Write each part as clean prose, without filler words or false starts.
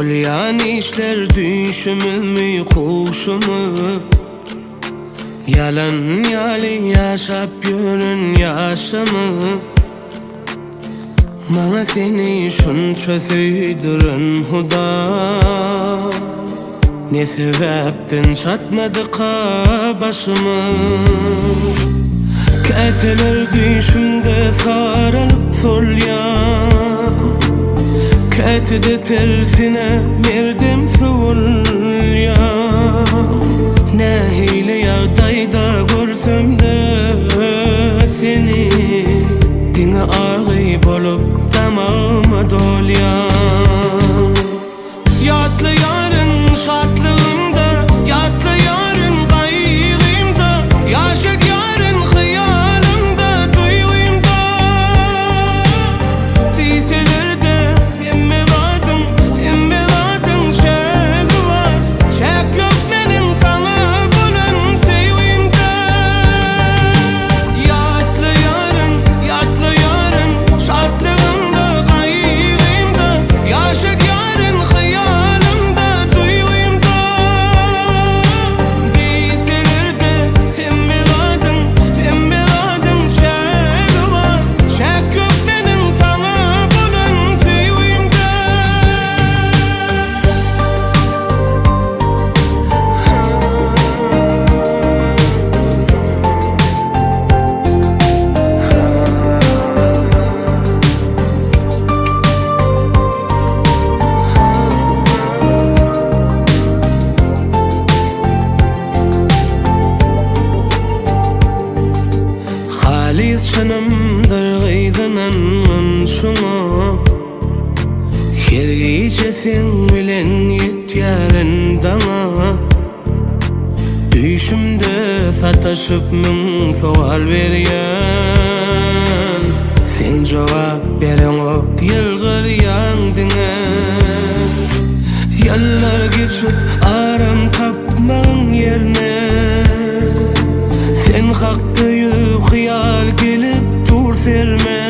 Bolyan işler düşümümü kuşumu Yalan yali yaşap yürün yaşamı Bana seni şunça söydürün huda Ne sebepten çatmadı başımı Keteler düşümde sarılıp solyan Ketede tersine verdim soğulyan Ne hile yağdayda görsem de seni Dine ağıyıp olup damağıma dolyan Yatlı yarın şartlığımda Yatlı yarın gayrımda Yaşık yarın hıyalımda Duyğumda Değseler de emmeladın şek var Şek yok benim sana bulan sevimde Yatlı yarın şartlığımda gayrımda Yaşık yarın hıyalımda Duyğumda Değseler de emmeladın şek var Şek yok benim sana bulan sevimde Halis şanımdır gıydınan şunu Her gece sen bilen yetyaren dana Düşümde sataşıp min sual berýän Sen jogap beren ok yılgıryan diňe Yallar geçip aram tapmagyň ýerine Sen hakda hıyal gelip dur serme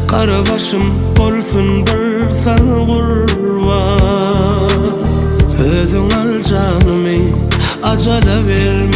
Kara başım bolsun bir sana gurban Özün al canımı acala verme